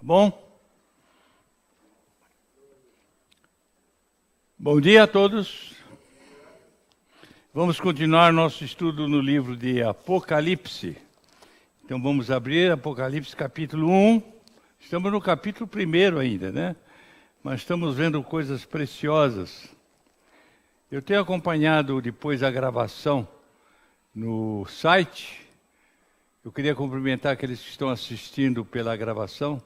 Bom? Bom dia a todos. Vamos continuar nosso estudo no livro de Apocalipse. Então vamos abrir Apocalipse capítulo 1. Estamos no capítulo 1 ainda, né? Mas estamos vendo coisas preciosas. Eu tenho acompanhado depois a gravação no site. Eu queria cumprimentar aqueles que estão assistindo pela gravação.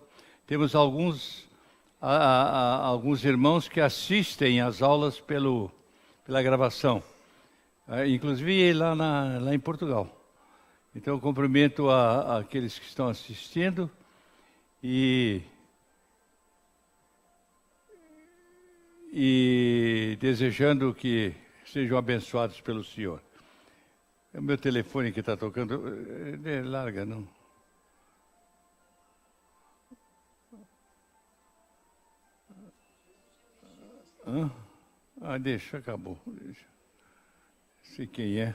Temos alguns irmãos que assistem às aulas pela gravação, inclusive lá em Portugal. Então eu cumprimento aqueles que estão assistindo e desejando que sejam abençoados pelo Senhor. É o meu telefone que está tocando. Larga, não. Deixa, acabou. Deixa. Sei quem é.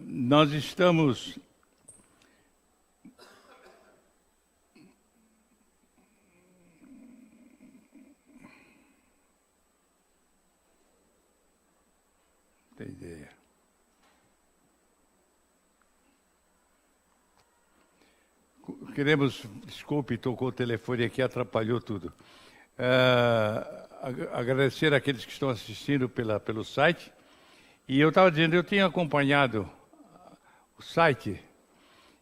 Nós estamos tem ideia. Desculpe, tocou o telefone aqui, atrapalhou tudo. Agradecer àqueles que estão assistindo pelo site. E eu estava dizendo, eu tenho acompanhado o site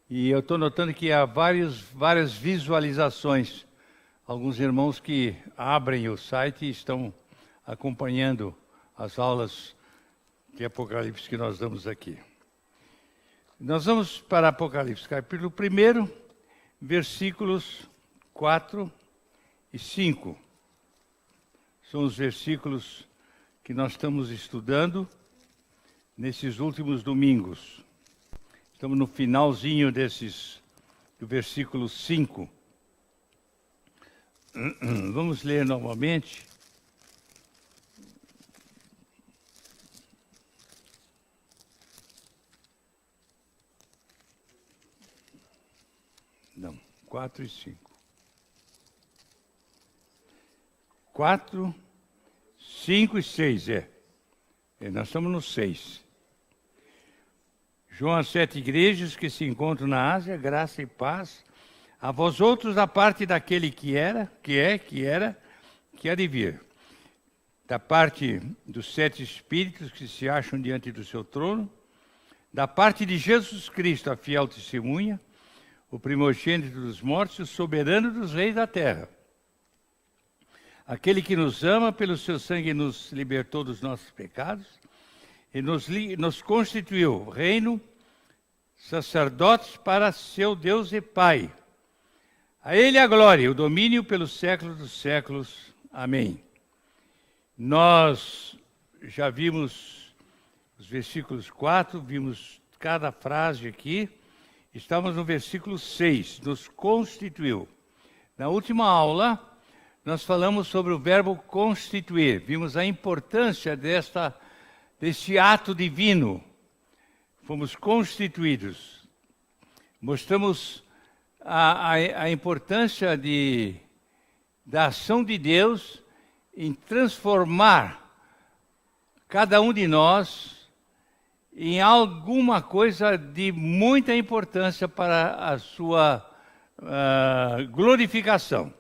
e eu estou notando que há várias visualizações. Alguns irmãos que abrem o site e estão acompanhando as aulas de Apocalipse que nós damos aqui. Nós vamos para Apocalipse, capítulo 1, versículos 4 e 5. São os versículos que nós estamos estudando nesses últimos domingos. Estamos no finalzinho do versículo 5. Vamos ler novamente. Não, 4 e 5. 4, 5 e 6, nós estamos no 6. João às 7 igrejas que se encontram na Ásia, graça e paz. A vós outros da parte daquele que há de vir. Da parte dos 7 espíritos que se acham diante do seu trono. Da parte de Jesus Cristo, a fiel testemunha, o primogênito dos mortos, o soberano dos reis da terra. Aquele que nos ama, pelo seu sangue nos libertou dos nossos pecados e nos constituiu reino, sacerdotes para seu Deus e Pai. A Ele a glória e o domínio pelos séculos dos séculos. Amém. Nós já vimos os versículos 4, vimos cada frase aqui. Estamos no versículo 6, nos constituiu. Na última aula, nós falamos sobre o verbo constituir. Vimos a importância desse ato divino. Fomos constituídos. Mostramos a importância da ação de Deus em transformar cada um de nós em alguma coisa de muita importância para a sua glorificação.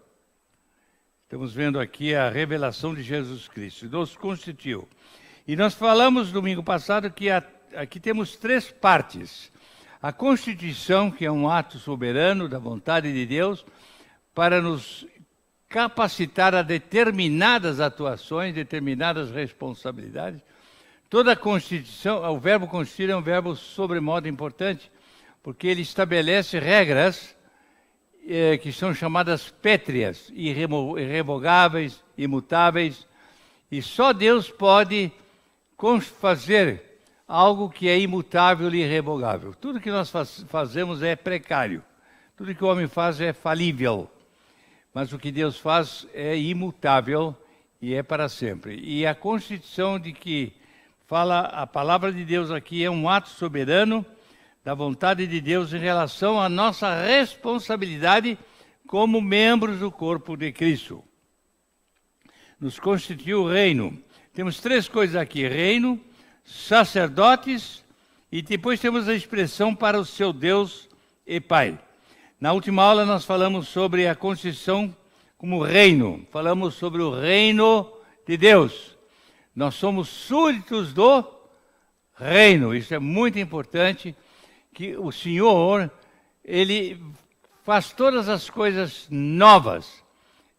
Estamos vendo aqui a revelação de Jesus Cristo. Nos constituiu. E nós falamos domingo passado que aqui temos 3 partes. A constituição, que é um ato soberano da vontade de Deus, para nos capacitar a determinadas atuações, determinadas responsabilidades. Toda a constituição, o verbo constituir é um verbo sobremodo importante, porque ele estabelece regras que são chamadas pétreas, irrevogáveis, imutáveis, e só Deus pode fazer algo que é imutável e irrevogável. Tudo que nós fazemos é precário. Tudo que o homem faz é falível. Mas o que Deus faz é imutável e é para sempre. E a constituição de que a palavra de Deus aqui é um ato soberano da vontade de Deus em relação à nossa responsabilidade como membros do corpo de Cristo. Nos constituiu reino. Temos três coisas aqui: reino, sacerdotes e depois temos a expressão para o seu Deus e Pai. Na última aula nós falamos sobre a constituição como reino. Falamos sobre o reino de Deus. Nós somos súditos do reino. Isso é muito importante, que o Senhor, Ele faz todas as coisas novas.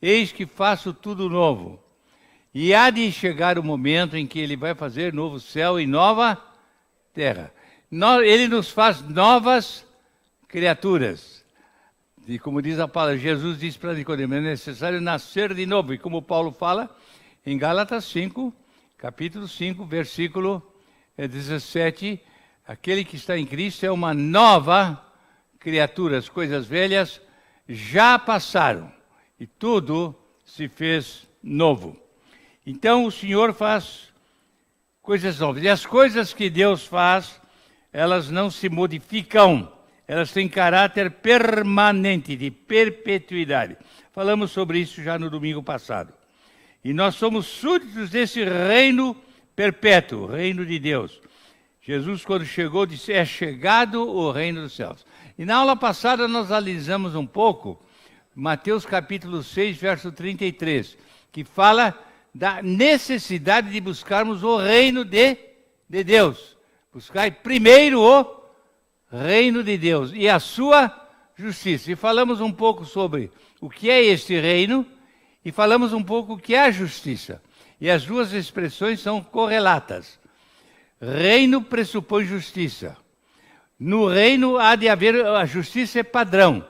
Eis que faço tudo novo. E há de chegar o momento em que Ele vai fazer novo céu e nova terra. Ele nos faz novas criaturas. E como diz a palavra, Jesus disse para Nicodemo, é necessário nascer de novo. E como Paulo fala em Gálatas 5, capítulo 5, versículo 17, aquele que está em Cristo é uma nova criatura. As coisas velhas já passaram e tudo se fez novo. Então o Senhor faz coisas novas. E as coisas que Deus faz, elas não se modificam. Elas têm caráter permanente, de perpetuidade. Falamos sobre isso já no domingo passado. E nós somos súditos desse reino perpétuo, o reino de Deus. Jesus, quando chegou, disse, é chegado o reino dos céus. E na aula passada nós analisamos um pouco Mateus capítulo 6, verso 33, que fala da necessidade de buscarmos o reino de Deus. Buscai primeiro o reino de Deus e a sua justiça. E falamos um pouco sobre o que é este reino e falamos um pouco o que é a justiça. E as duas expressões são correlatas. Reino pressupõe justiça. No reino há de haver, a justiça é padrão.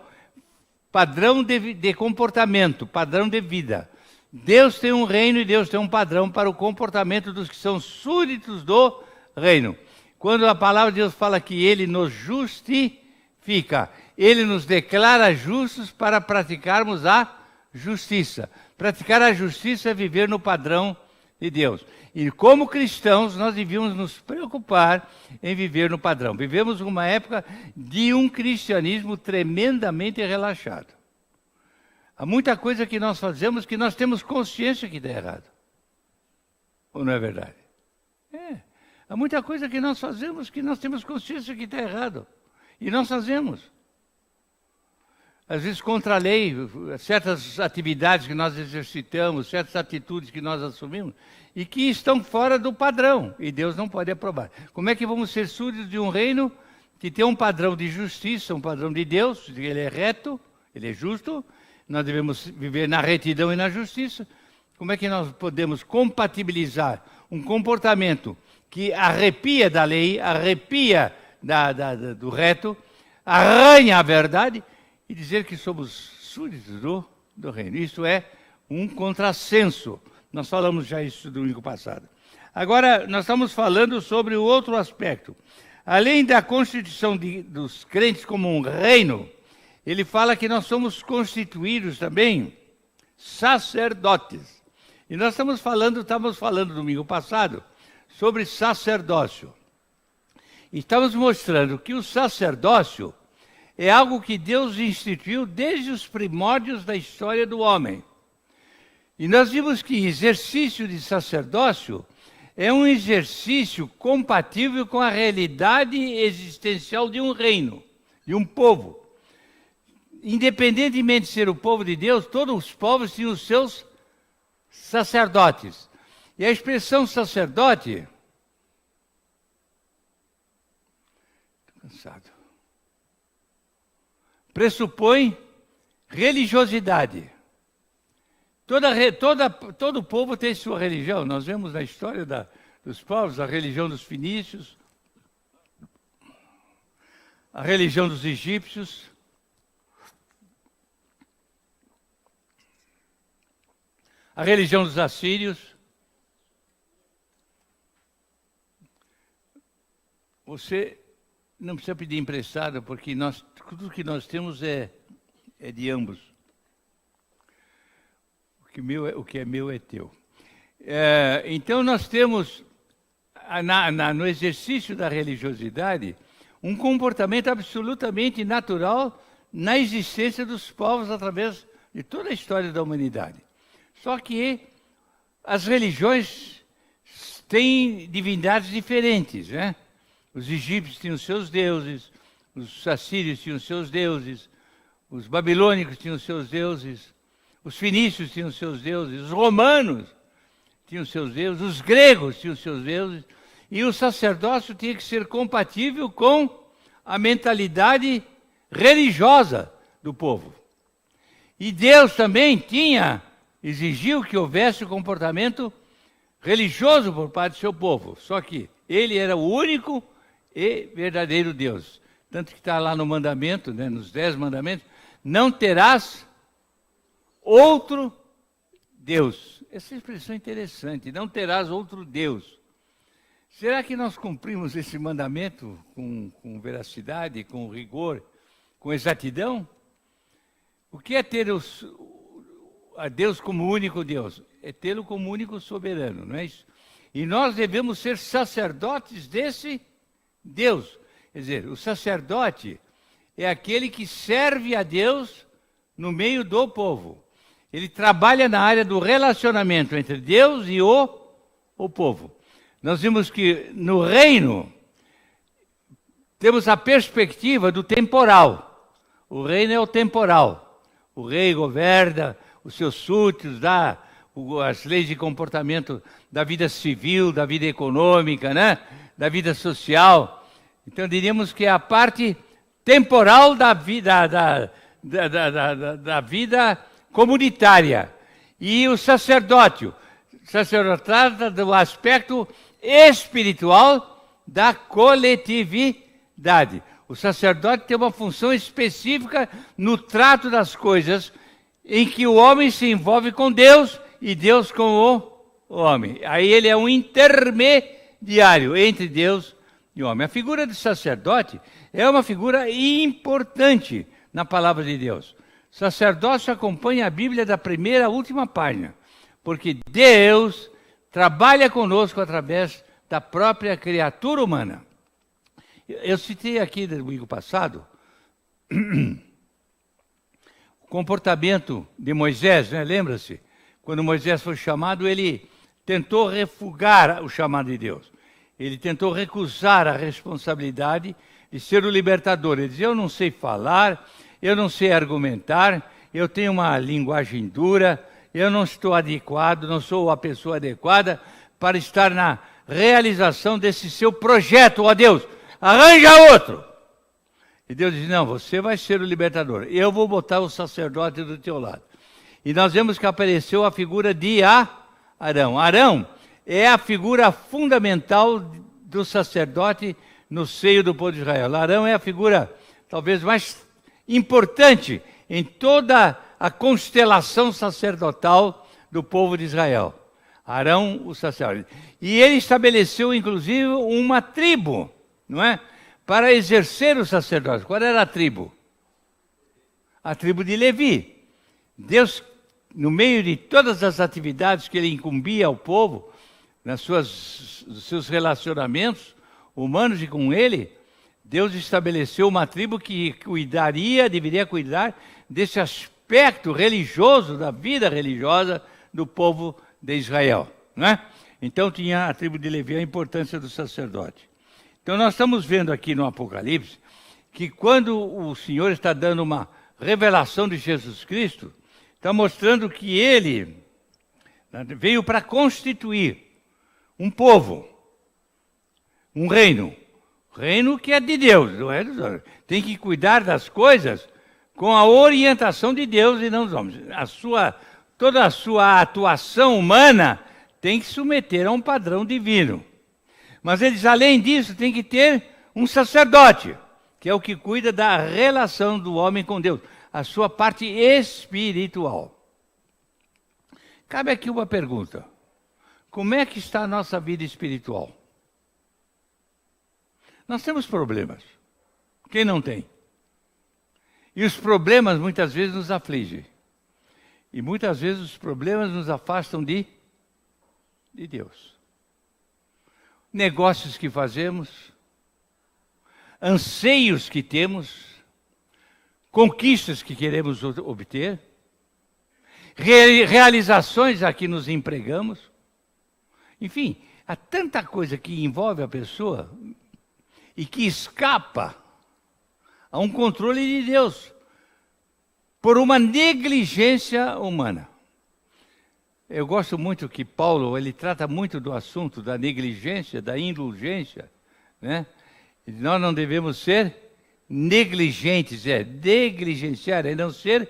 Padrão de comportamento, padrão de vida. Deus tem um reino e Deus tem um padrão para o comportamento dos que são súditos do reino. Quando a palavra de Deus fala que Ele nos justifica, Ele nos declara justos para praticarmos a justiça. Praticar a justiça é viver no padrão de Deus. E como cristãos, nós devíamos nos preocupar em viver no padrão. Vivemos uma época de um cristianismo tremendamente relaxado. Há muita coisa que nós fazemos que nós temos consciência que está errado. Ou não é verdade? Há muita coisa que nós fazemos que nós temos consciência que está errado. E nós fazemos. Às vezes contra a lei, certas atividades que nós exercitamos, certas atitudes que nós assumimos, e que estão fora do padrão, e Deus não pode aprovar. Como é que vamos ser súditos de um reino que tem um padrão de justiça, um padrão de Deus, Ele é reto, Ele é justo, nós devemos viver na retidão e na justiça. Como é que nós podemos compatibilizar um comportamento que arrepia da lei, arrepia do reto, arranha a verdade, e dizer que somos súditos do reino? Isso é um contrassenso. Nós falamos já isso domingo passado. Agora, nós estamos falando sobre o outro aspecto. Além da constituição dos crentes como um reino, ele fala que nós somos constituídos também sacerdotes. E nós estávamos falando domingo passado sobre sacerdócio. E estamos mostrando que o sacerdócio é algo que Deus instituiu desde os primórdios da história do homem. E nós vimos que exercício de sacerdócio é um exercício compatível com a realidade existencial de um reino, de um povo. Independentemente de ser o povo de Deus, todos os povos tinham os seus sacerdotes. E a expressão sacerdote... Estou cansado. Pressupõe religiosidade. Todo povo tem sua religião. Nós vemos na história dos povos a religião dos fenícios, a religião dos egípcios, a religião dos assírios. Você não precisa pedir emprestado, porque tudo que nós temos é de ambos. O que é meu é teu. Então nós temos no exercício da religiosidade, um comportamento absolutamente natural na existência dos povos através de toda a história da humanidade. Só que as religiões têm divindades diferentes, né? Os egípcios tinham seus deuses, os assírios tinham seus deuses, os babilônicos tinham seus deuses, os fenícios tinham seus deuses, os romanos tinham seus deuses, os gregos tinham seus deuses, e o sacerdócio tinha que ser compatível com a mentalidade religiosa do povo. E Deus também exigiu que houvesse o comportamento religioso por parte do seu povo. Só que ele era o único e verdadeiro Deus. Tanto que está lá no mandamento, né, nos 10 mandamentos, não terás outro Deus. Essa expressão é interessante, não terás outro Deus. Será que nós cumprimos esse mandamento com veracidade, com rigor, com exatidão? O que é ter a Deus como único Deus? É tê-lo como único soberano, não é isso? E nós devemos ser sacerdotes desse Deus. Quer dizer, o sacerdote é aquele que serve a Deus no meio do povo. Ele trabalha na área do relacionamento entre Deus e o povo. Nós vimos que no reino temos a perspectiva do temporal. O reino é o temporal. O rei governa os seus súditos, dá as leis de comportamento da vida civil, da vida econômica, né? Da vida social. Então diríamos que é a parte temporal da vida, da vida comunitária. E o sacerdócio trata do aspecto espiritual da coletividade. O sacerdote tem uma função específica no trato das coisas, em que o homem se envolve com Deus e Deus com o homem. Aí ele é um intermediário entre Deus e o homem. A figura do sacerdote é uma figura importante na palavra de Deus. O sacerdócio acompanha a Bíblia da primeira à última página, porque Deus trabalha conosco através da própria criatura humana. Eu citei aqui no domingo passado o comportamento de Moisés, né? Lembra-se? Quando Moisés foi chamado, ele tentou refugar o chamado de Deus. Ele tentou recusar a responsabilidade de ser o libertador. Ele dizia, eu não sei falar, eu não sei argumentar, eu tenho uma linguagem dura, eu não estou adequado, não sou a pessoa adequada para estar na realização desse seu projeto, ó Deus, arranja outro. E Deus diz, não, você vai ser o libertador, eu vou botar o sacerdote do teu lado. E nós vemos que apareceu a figura de Arão. Arão é a figura fundamental do sacerdote no seio do povo de Israel. Arão é a figura talvez mais importante em toda a constelação sacerdotal do povo de Israel. Arão, o sacerdote. E ele estabeleceu, inclusive, uma tribo, não é? Para exercer o sacerdócio. Qual era a tribo? A tribo de Levi. Deus, no meio de todas as atividades que ele incumbia ao povo, nos seus relacionamentos humanos e com ele, Deus estabeleceu uma tribo que deveria cuidar desse aspecto religioso, da vida religiosa do povo de Israel, né? Então tinha a tribo de Levi, a importância do sacerdote. Então nós estamos vendo aqui no Apocalipse que quando o Senhor está dando uma revelação de Jesus Cristo, está mostrando que ele veio para constituir um povo, um reino que é de Deus, não é dos homens. Tem que cuidar das coisas com a orientação de Deus e não dos homens. Toda a sua atuação humana tem que submeter a um padrão divino. Mas eles, além disso, tem que ter um sacerdote, que é o que cuida da relação do homem com Deus, a sua parte espiritual. Cabe aqui uma pergunta. Como é que está a nossa vida espiritual? Nós temos problemas. Quem não tem? E os problemas muitas vezes nos afligem. E muitas vezes os problemas nos afastam de Deus. negócios que fazemos, anseios que temos, conquistas que queremos obter, realizações a que nos empregamos. Enfim, há tanta coisa que envolve a pessoa e que escapa a um controle de Deus por uma negligência humana. Eu gosto muito que Paulo, ele trata muito do assunto da negligência, da indulgência, né? Nós não devemos ser negligentes, negligenciar, é não ser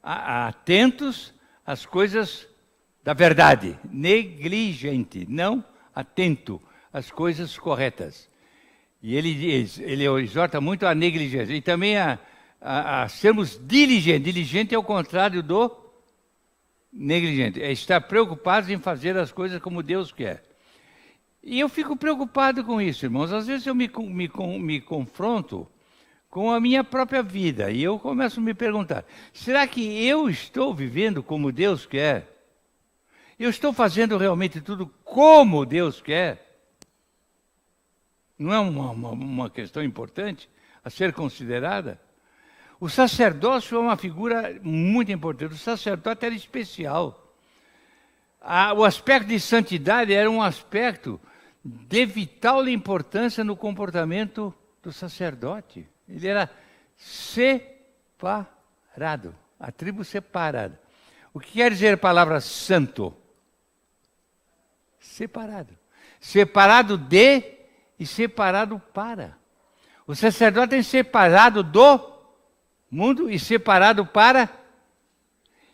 atentos às coisas da verdade. Negligente, não atento às coisas corretas. E ele exorta muito a negligência. E também a sermos diligentes. Diligente é o contrário do negligente. É estar preocupados em fazer as coisas como Deus quer. E eu fico preocupado com isso, irmãos. Às vezes eu me confronto com a minha própria vida. E eu começo a me perguntar, será que eu estou vivendo como Deus quer? Eu estou fazendo realmente tudo como Deus quer? Não é uma questão importante a ser considerada? O sacerdócio é uma figura muito importante. O sacerdote era especial. O aspecto de santidade era um aspecto de vital importância no comportamento do sacerdote. Ele era separado, a tribo separada. O que quer dizer a palavra santo? Separado. Separado de e separado para. O sacerdote é separado do mundo e separado para.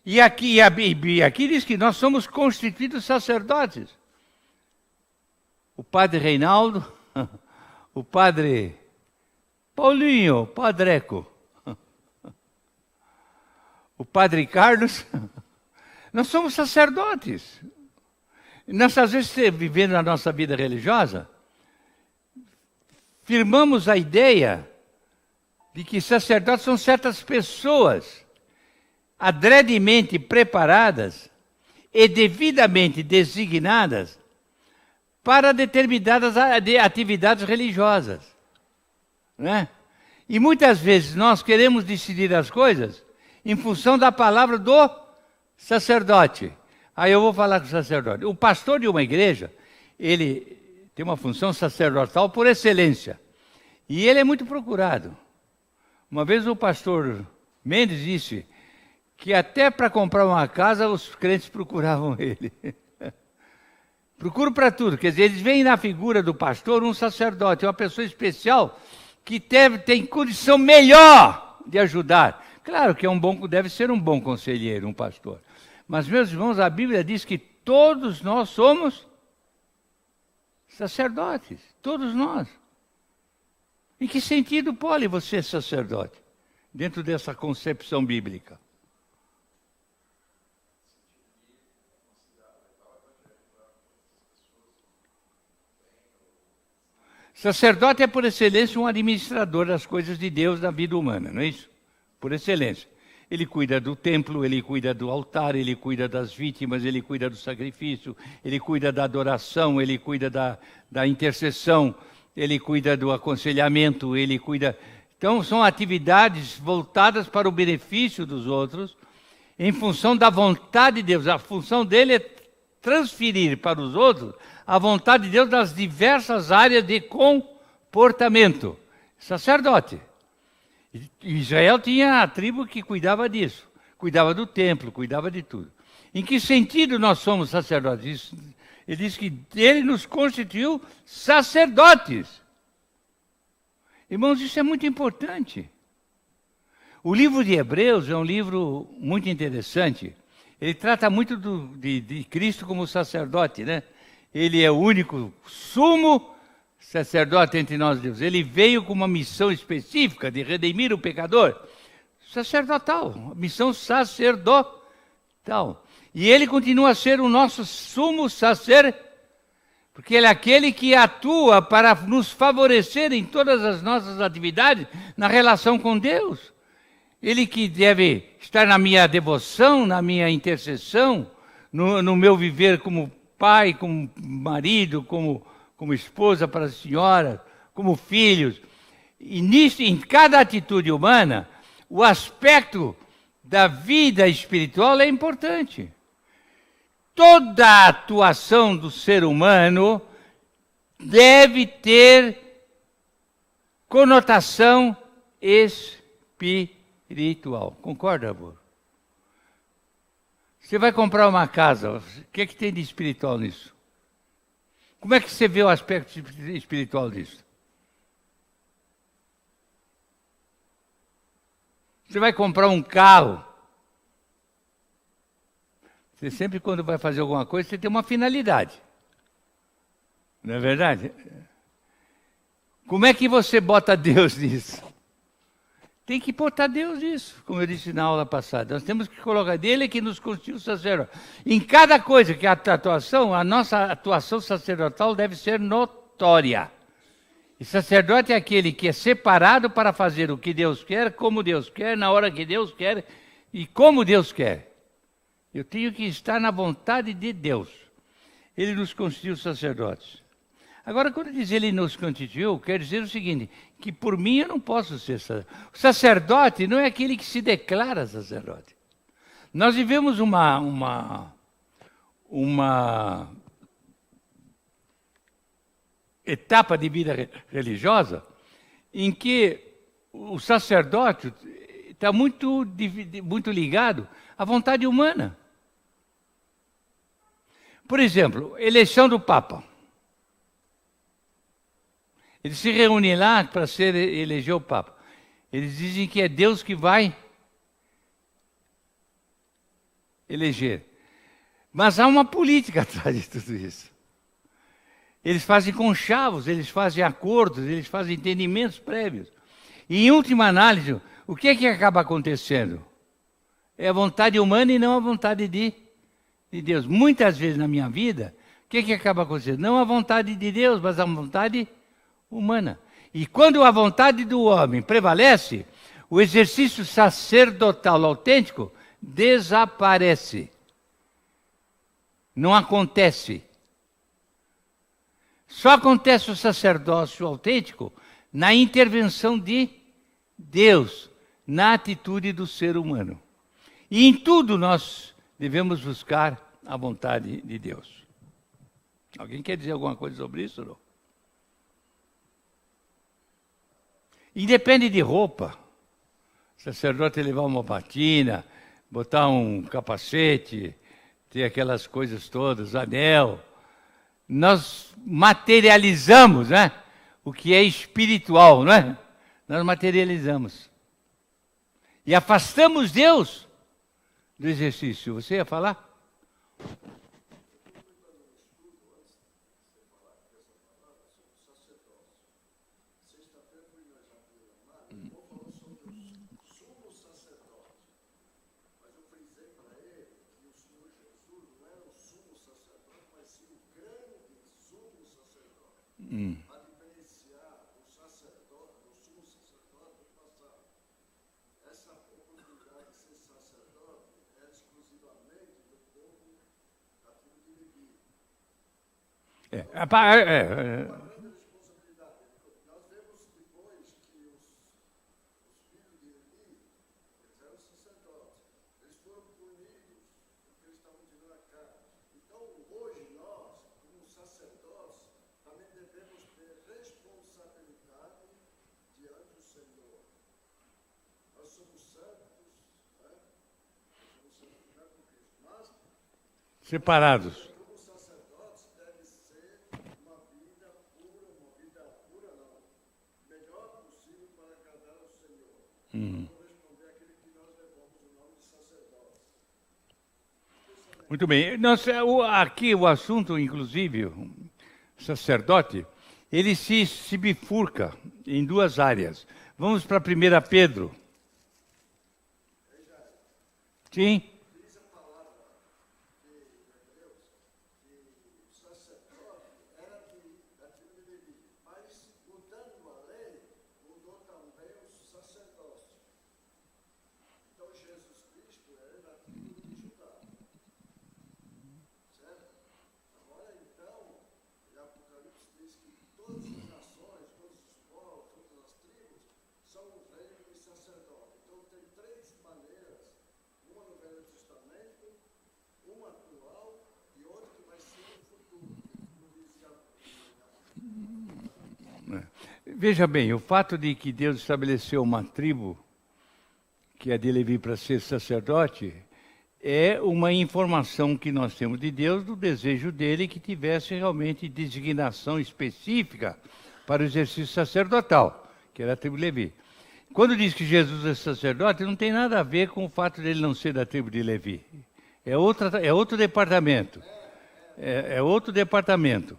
E aqui diz que nós somos constituídos sacerdotes. O padre Reinaldo, o padre Paulinho, o Padreco, o padre Carlos, nós somos sacerdotes. Nós, às vezes, vivendo a nossa vida religiosa, firmamos a ideia de que sacerdotes são certas pessoas adredemente preparadas e devidamente designadas para determinadas atividades religiosas, né? E muitas vezes nós queremos decidir as coisas em função da palavra do sacerdote. Aí eu vou falar com o sacerdote. O pastor de uma igreja, ele tem uma função sacerdotal por excelência. E ele é muito procurado. Uma vez o pastor Mendes disse que até para comprar uma casa os crentes procuravam ele. Procuro para tudo. Quer dizer, eles veem na figura do pastor um sacerdote, uma pessoa especial que tem condição melhor de ajudar. Claro que deve ser um bom conselheiro, um pastor. Mas, meus irmãos, a Bíblia diz que todos nós somos sacerdotes. Todos nós. Em que sentido pode você ser sacerdote? Dentro dessa concepção bíblica. Sacerdote é, por excelência, um administrador das coisas de Deus na vida humana, não é isso? Por excelência. Ele cuida do templo, ele cuida do altar, ele cuida das vítimas, ele cuida do sacrifício, ele cuida da adoração, ele cuida da intercessão, ele cuida do aconselhamento, ele cuida... Então, são atividades voltadas para o benefício dos outros, em função da vontade de Deus. A função dele é transferir para os outros a vontade de Deus nas diversas áreas de comportamento. Sacerdote. Israel tinha a tribo que cuidava disso. Cuidava do templo, cuidava de tudo. Em que sentido nós somos sacerdotes? Ele diz que ele nos constituiu sacerdotes. Irmãos, isso é muito importante. O livro de Hebreus é um livro muito interessante. Ele trata muito de Cristo como sacerdote, né? Ele é o único sumo sacerdote entre nós, Deus. Ele veio com uma missão específica de redimir o pecador. Sacerdotal, missão sacerdotal. E ele continua a ser o nosso sumo sacerdote, porque ele é aquele que atua para nos favorecer em todas as nossas atividades na relação com Deus. Ele que deve estar na minha devoção, na minha intercessão, no meu viver como pai, como marido, como como esposa para a senhora, como filhos. E nisso, em cada atitude humana, o aspecto da vida espiritual é importante. Toda a atuação do ser humano deve ter conotação espiritual. Concorda, amor? Você vai comprar uma casa, o que tem de espiritual nisso? Como é que você vê o aspecto espiritual disso? Você vai comprar um carro. Você sempre, quando vai fazer alguma coisa, você tem uma finalidade. Não é verdade? Como é que você bota Deus nisso? Tem que botar Deus nisso, como eu disse na aula passada. Nós temos que colocar dele que nos constitui o sacerdote. Em cada coisa que é a atuação, a nossa atuação sacerdotal deve ser notória. E sacerdote é aquele que é separado para fazer o que Deus quer, como Deus quer, na hora que Deus quer e como Deus quer. Eu tenho que estar na vontade de Deus. Ele nos constituiu sacerdotes. Agora, quando diz ele nos constituiu, quer dizer o seguinte, que por mim eu não posso ser sacerdote. O sacerdote não é aquele que se declara sacerdote. Nós vivemos uma etapa de vida religiosa em que o sacerdote está muito ligado à vontade humana. Por exemplo, eleição do Papa. Eles se reúnem lá para eleger o Papa. Eles dizem que é Deus que vai eleger. Mas há uma política atrás de tudo isso. Eles fazem conchavos, eles fazem acordos, eles fazem entendimentos prévios. E, em última análise, o que é que acaba acontecendo? É a vontade humana e não a vontade de Deus. Muitas vezes na minha vida, o que é que acaba acontecendo? Não a vontade de Deus, mas a vontade humana. E quando a vontade do homem prevalece, o exercício sacerdotal autêntico desaparece. Não acontece. Só acontece o sacerdócio autêntico na intervenção de Deus, na atitude do ser humano. E em tudo nós devemos buscar a vontade de Deus. Alguém quer dizer alguma coisa sobre isso, não? Independe de roupa. O sacerdote levar uma batina, botar um capacete, ter aquelas coisas todas, anel. Nós materializamos, né, o que é espiritual, não é? Nós materializamos. E afastamos Deus do exercício. Você ia falar? A diferenciar o sacerdote, o sumo sacerdote do passado. Essa oportunidade de ser sacerdote é exclusivamente do povo da tribo de Levi. A grande responsabilidade. Nós vemos depois que os filhos de Levi, eles eram sacerdotes. Eles foram punidos porque eles estavam tirando a cara. Então, hoje nós, como sacerdotes, também devemos ter responsabilidade diante do Senhor. Nós somos santos, né? Somos santificados por Cristo. Mas, separados. como sacerdotes, deve ser uma vida pura não, melhor possível para agradar ao Senhor. Corresponder àquele que nós levamos o nome de sacerdotes. Muito bem. Aqui o assunto, inclusive, o sacerdote, ele se bifurca em duas áreas. Vamos para 1 Pedro. Sim. Diz a palavra de Hebreus que o sacerdote era da tribo de Levi, mas mudando a lei, mudou também o sacerdócio. Então Jesus Cristo era da tribo de Judá. Certo? Agora então, em Apocalipse diz Veja bem, o fato de que Deus estabeleceu uma tribo, que é de Levi, para ser sacerdote, é uma informação que nós temos de Deus, do desejo dele que tivesse realmente designação específica para o exercício sacerdotal, que era a tribo de Levi. Quando diz que Jesus é sacerdote, não tem nada a ver com o fato dele não ser da tribo de Levi. É outro departamento. É outro departamento.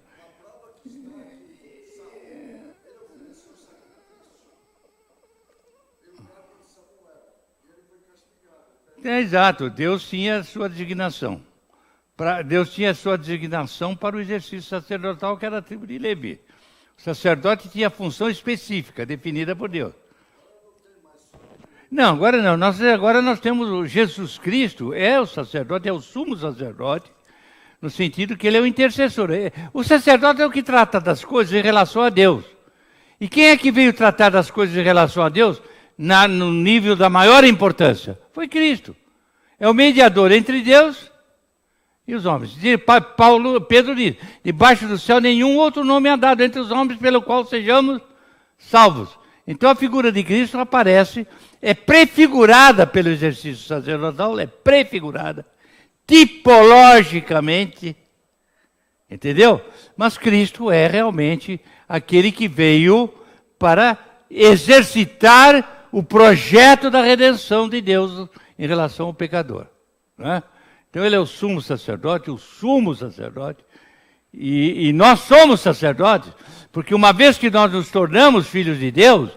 Exato, Deus tinha a sua designação. Deus tinha a sua designação para o exercício sacerdotal, que era a tribo de Levi. O sacerdote tinha função específica, definida por Deus. Não, agora não. Agora nós temos Jesus Cristo, é o sacerdote, é o sumo sacerdote, no sentido que ele é o intercessor. O sacerdote é o que trata das coisas em relação a Deus. E quem é que veio tratar das coisas em relação a Deus no nível da maior importância? Foi Cristo. É o mediador entre Deus e os homens. Pedro diz, debaixo do céu nenhum outro nome é dado entre os homens pelo qual sejamos salvos. Então a figura de Cristo aparece, é prefigurada pelo exercício sacerdotal, é prefigurada, tipologicamente, entendeu? Mas Cristo é realmente aquele que veio para exercitar o projeto da redenção de Deus em relação ao pecador. Né? Então ele é o sumo sacerdote, e nós somos sacerdotes, porque uma vez que nós nos tornamos filhos de Deus,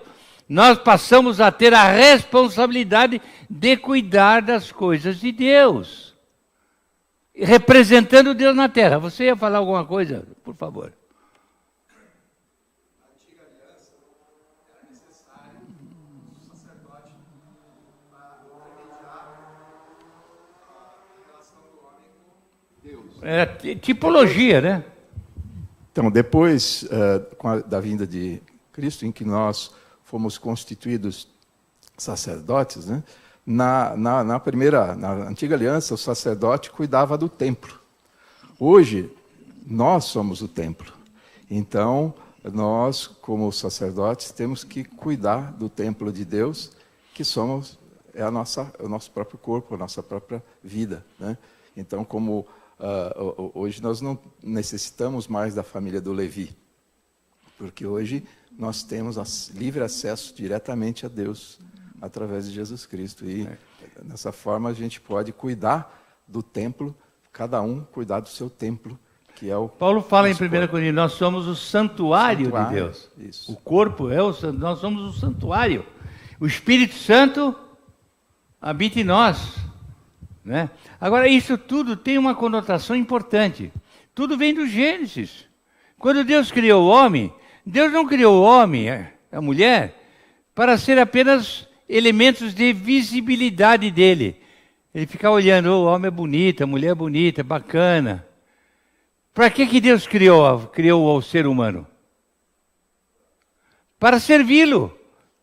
nós passamos a ter a responsabilidade de cuidar das coisas de Deus, representando Deus na terra. Você ia falar alguma coisa? Por favor. Na antiga aliança, era necessário o sacerdote para remediar a relação do homem com Deus. É tipologia, né? Então, depois da vinda de Cristo, em que nós fomos constituídos sacerdotes, né? Na antiga aliança, o sacerdote cuidava do templo. Hoje, nós somos o templo. Então, nós, como sacerdotes, temos que cuidar do templo de Deus, que é o nosso próprio corpo, a nossa própria vida. Né? Então, como hoje nós não necessitamos mais da família do Levi, porque hoje nós temos livre acesso diretamente a Deus através de Jesus Cristo. E dessa forma a gente pode cuidar do templo, cada um cuidar do seu templo, que é o... Paulo fala em 1 Coríntios, nós somos o santuário de Deus. Isso. O corpo nós somos o santuário. O Espírito Santo habita em nós. Né? Agora, isso tudo tem uma conotação importante. Tudo vem do Gênesis. Quando Deus criou o homem, Deus não criou o homem, a mulher, para ser apenas elementos de visibilidade dele. Ele fica olhando, o homem é bonito, a mulher é bonita, bacana. Para que Deus criou o ser humano? Para servi-lo,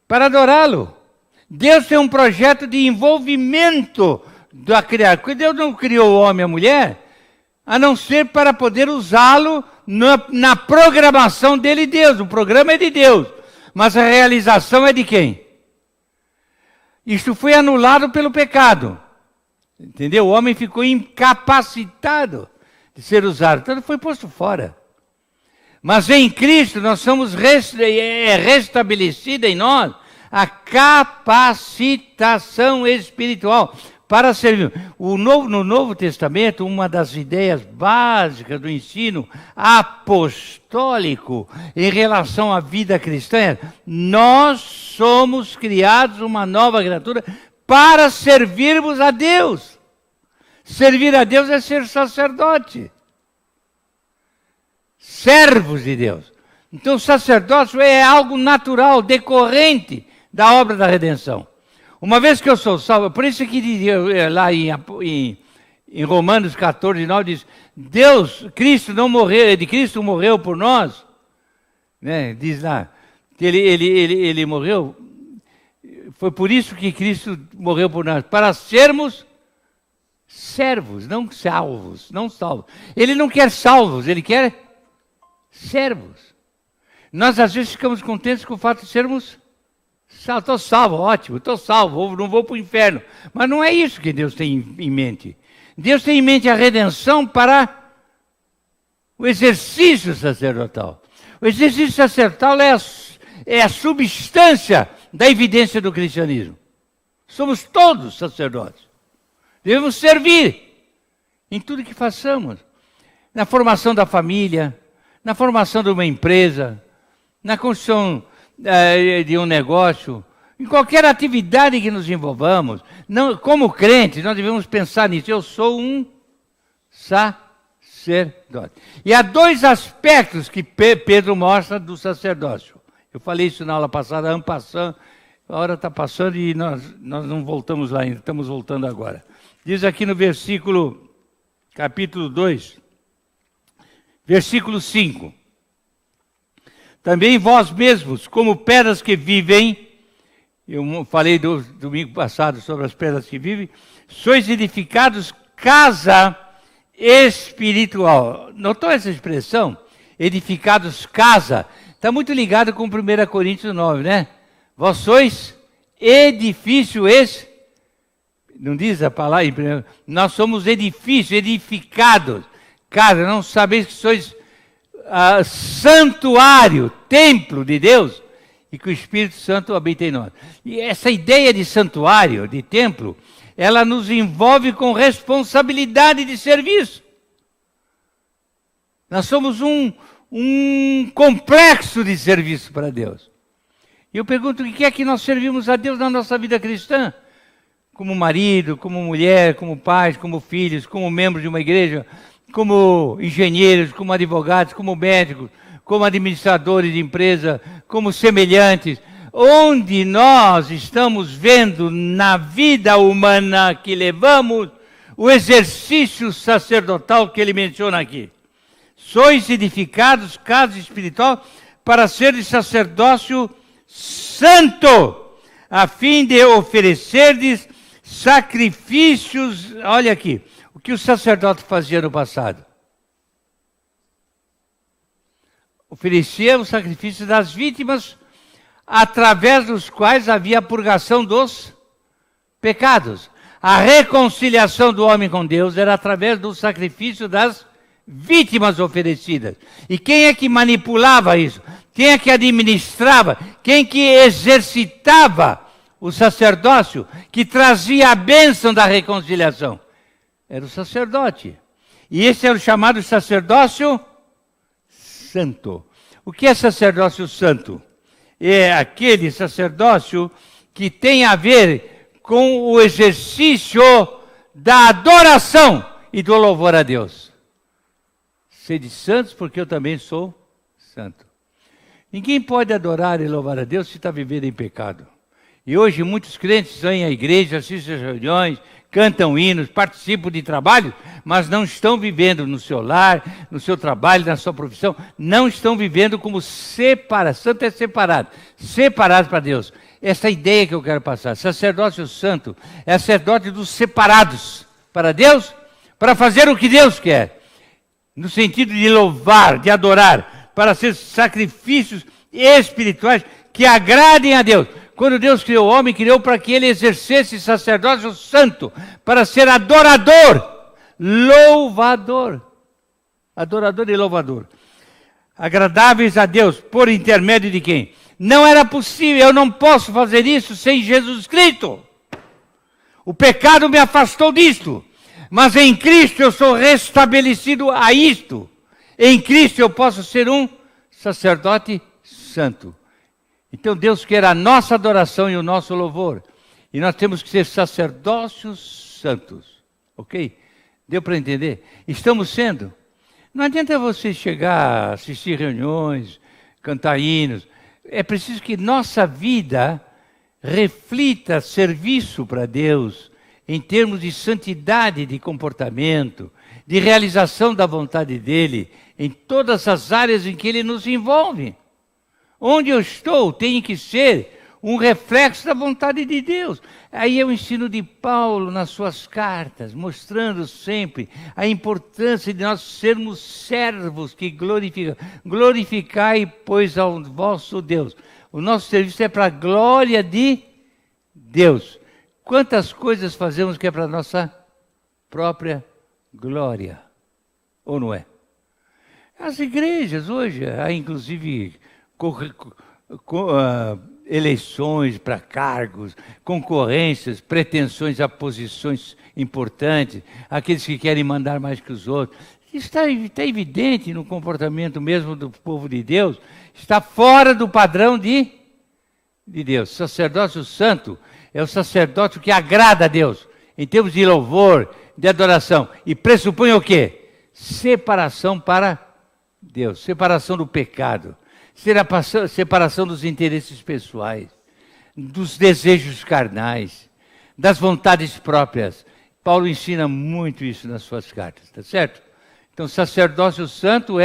para adorá-lo. Deus tem um projeto de envolvimento da criação. Porque Deus não criou o homem e a mulher, a não ser para poder usá-lo na programação dele, Deus. O programa é de Deus, mas a realização é de quem? Isto foi anulado pelo pecado. Entendeu? O homem ficou incapacitado de ser usado. Então foi posto fora. Mas em Cristo nós somos restabelecida em nós a capacitação espiritual para servir. No Novo Testamento, uma das ideias básicas do ensino apostólico em relação à vida cristã é: nós somos criados uma nova criatura para servirmos a Deus. Servir a Deus é ser sacerdote. Servos de Deus. Então o sacerdócio é algo natural, decorrente da obra da redenção. Uma vez que eu sou salvo, por isso que lá em Romanos 14, 9 diz, Cristo morreu por nós, né? Diz lá, que ele morreu, foi por isso que Cristo morreu por nós, para sermos servos, não salvos. Ele não quer salvos, ele quer servos. Nós às vezes ficamos contentes com o fato de sermos salvos. Estou salvo, ótimo, estou salvo, não vou para o inferno. Mas não é isso que Deus tem em mente. Deus tem em mente a redenção para o exercício sacerdotal. O exercício sacerdotal é a substância da evidência do cristianismo. Somos todos sacerdotes. Devemos servir em tudo que façamos. Na formação da família, na formação de uma empresa, na construção de um negócio, em qualquer atividade que nos envolvamos. Não, como crentes, nós devemos pensar nisso. Eu sou um sacerdote. E há dois aspectos que Pedro mostra do sacerdócio. Eu falei isso na aula passada, ano passando, a hora está passando e nós não voltamos lá ainda, estamos voltando agora. Diz aqui no versículo, capítulo 2, versículo 5. Também vós mesmos, como pedras que vivem, eu falei do domingo passado sobre as pedras que vivem, sois edificados casa espiritual. Notou essa expressão? Edificados casa. Está muito ligado com 1 Coríntios 9, né? Vós sois edifício não diz a palavra? Nós somos edifícios, edificados. Casa, não sabeis que sois santuário, templo de Deus, e que o Espírito Santo habita em nós. E essa ideia de santuário, de templo, ela nos envolve com responsabilidade de serviço. Nós somos um complexo de serviço para Deus. E eu pergunto, o que é que nós servimos a Deus na nossa vida cristã? Como marido, como mulher, como pais, como filhos, como membros de uma igreja, como engenheiros, como advogados, como médicos, como administradores de empresa, como semelhantes. Onde nós estamos vendo na vida humana que levamos o exercício sacerdotal que ele menciona aqui. Sois edificados, casa espiritual, para seres sacerdócio santo, a fim de oferecerdes sacrifícios. Olha aqui, o que o sacerdote fazia no passado? Oferecia o sacrifício das vítimas, através dos quais havia a purgação dos pecados. A reconciliação do homem com Deus era através do sacrifício das vítimas oferecidas. E quem é que manipulava isso? Quem é que administrava? Quem que exercitava o sacerdócio, que trazia a bênção da reconciliação? Era o sacerdote. E esse era o chamado sacerdócio santo. O que é sacerdócio santo? É aquele sacerdócio que tem a ver com o exercício da adoração e do louvor a Deus. Sede santos, porque eu também sou santo. Ninguém pode adorar e louvar a Deus se está vivendo em pecado. E hoje muitos crentes vêm à igreja, assistem às reuniões, cantam hinos, participam de trabalho, mas não estão vivendo no seu lar, no seu trabalho, na sua profissão, não estão vivendo como separados. Santo é separado, separados para Deus. Essa ideia que eu quero passar, sacerdócio santo, é sacerdote dos separados para Deus, para fazer o que Deus quer, no sentido de louvar, de adorar, para ser sacrifícios espirituais que agradem a Deus. Quando Deus criou o homem, criou para que ele exercesse sacerdócio santo, para ser adorador, louvador. Adorador e louvador. Agradáveis a Deus, por intermédio de quem? Não era possível, eu não posso fazer isso sem Jesus Cristo. O pecado me afastou disto. Mas em Cristo eu sou restabelecido a isto. Em Cristo eu posso ser um sacerdote santo. Então Deus quer a nossa adoração e o nosso louvor. E nós temos que ser sacerdócios santos. Ok? Deu para entender? Estamos sendo. Não adianta você chegar, assistir reuniões, cantar hinos. É preciso que nossa vida reflita serviço para Deus em termos de santidade de comportamento, de realização da vontade dEle, em todas as áreas em que Ele nos envolve. Onde eu estou tem que ser um reflexo da vontade de Deus. Aí é o ensino de Paulo nas suas cartas, mostrando sempre a importância de nós sermos servos que glorificam. Glorificai, pois, ao vosso Deus. O nosso serviço é para a glória de Deus. Quantas coisas fazemos que é para a nossa própria glória? Ou não é? As igrejas hoje, há inclusive eleições para cargos, concorrências, pretensões a posições importantes, aqueles que querem mandar mais que os outros. Isso está evidente no comportamento mesmo do povo de Deus, está fora do padrão de Deus. O sacerdócio santo é o sacerdócio que agrada a Deus, em termos de louvor, de adoração, e pressupõe o quê? Separação para Deus, separação do pecado, separação dos interesses pessoais, dos desejos carnais, das vontades próprias. Paulo ensina muito isso nas suas cartas, está certo? Então, sacerdócio santo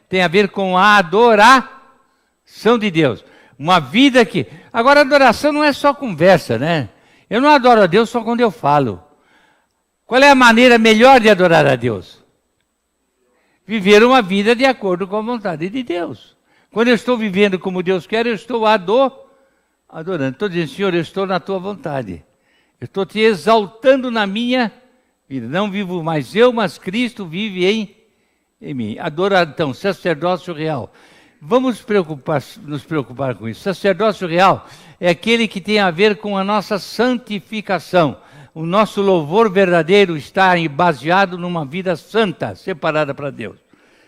tem a ver com a adoração de Deus. Uma vida que... Agora, adoração não é só conversa, né? Eu não adoro a Deus só quando eu falo. Qual é a maneira melhor de adorar a Deus? Viver uma vida de acordo com a vontade de Deus. Quando eu estou vivendo como Deus quer, eu estou adorando. Estou dizendo, Senhor, eu estou na tua vontade. Eu estou te exaltando na minha vida. Não vivo mais eu, mas Cristo vive em mim. Então, sacerdócio real. Vamos nos preocupar com isso. Sacerdócio real é aquele que tem a ver com a nossa santificação. O nosso louvor verdadeiro está baseado numa vida santa, separada para Deus.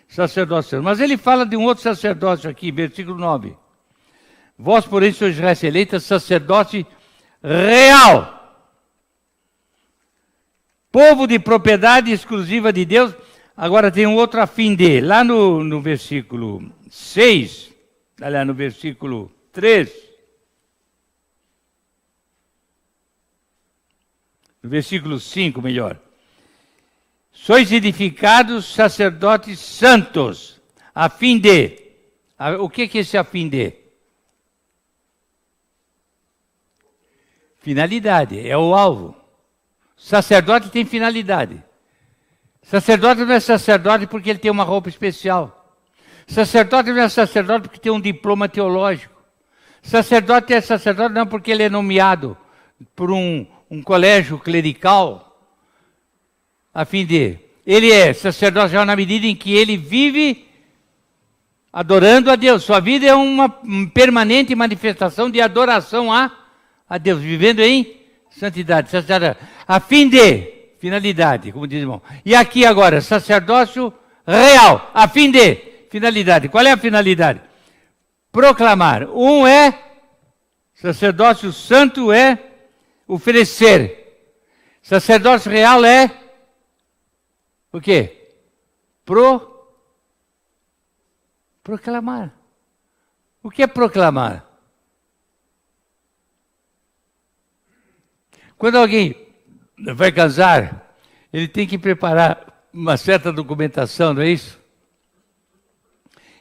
Sacerdócio. Mas ele fala de um outro sacerdócio aqui, versículo 9. Vós, porém, sois raça eleita, sacerdote real. Povo de propriedade exclusiva de Deus. Agora tem um outro a fim de. Lá no versículo 6, aliás, no versículo 3. No versículo 5, melhor. Sois edificados sacerdotes santos, a fim de... O que é esse a fim de? Finalidade, é o alvo. Sacerdote tem finalidade. Sacerdote não é sacerdote porque ele tem uma roupa especial. Sacerdote não é sacerdote porque tem um diploma teológico. Sacerdote é sacerdote não porque ele é nomeado por um colégio clerical, a fim de... Ele é sacerdote já na medida em que ele vive adorando a Deus. Sua vida é uma permanente manifestação de adoração a Deus, vivendo em santidade. A fim de... Finalidade, como diz o irmão. E aqui agora, sacerdócio real, a fim de... Finalidade. Qual é a finalidade? Proclamar. Sacerdócio santo é oferecer. Sacerdócio real é o quê? Proclamar. O que é proclamar? Quando alguém vai casar, ele tem que preparar uma certa documentação, não é isso?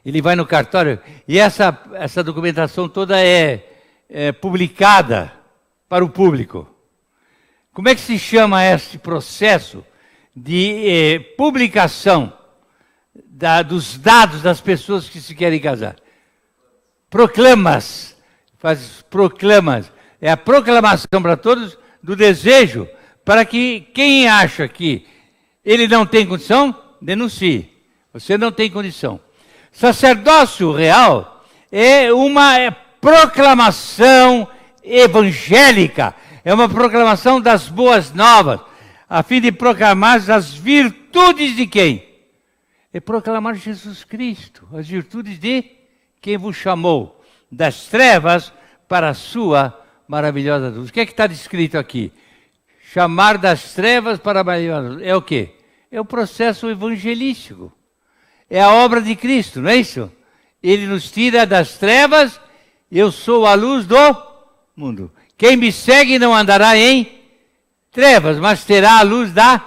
Ele vai no cartório e essa documentação toda é publicada para o público. Como é que se chama esse processo de publicação dos dados das pessoas que se querem casar? Proclamas. Proclamas. É a proclamação para todos do desejo, para que quem acha que ele não tem condição, denuncie. Você não tem condição. Sacerdócio real é uma proclamação evangélica, é uma proclamação das boas novas, a fim de proclamar as virtudes de quem? É proclamar Jesus Cristo, as virtudes de quem vos chamou das trevas para a sua maravilhosa luz. O que é que está descrito aqui? Chamar das trevas para a maravilhosa luz. É o quê? É o processo evangelístico. É a obra de Cristo, não é isso? Ele nos tira das trevas, eu sou a luz do mundo. Quem me segue não andará em trevas, mas terá a luz da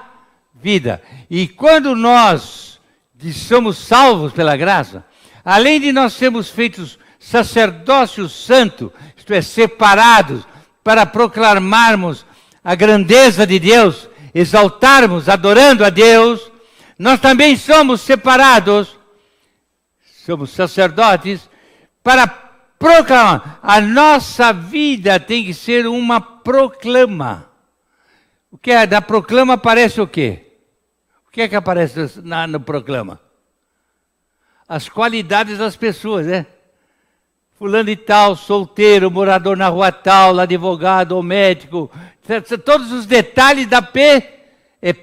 vida. E quando nós somos salvos pela graça, além de nós sermos feitos sacerdócio santo, isto é, separados para proclamarmos a grandeza de Deus, exaltarmos, adorando a Deus, nós também somos separados, somos sacerdotes, para proclamar. A nossa vida tem que ser uma proclama. O que é? Da proclama aparece o quê? O que é que aparece no proclama? As qualidades das pessoas, né? Fulano de tal, solteiro, morador na rua tal, advogado ou médico. Todos os detalhes da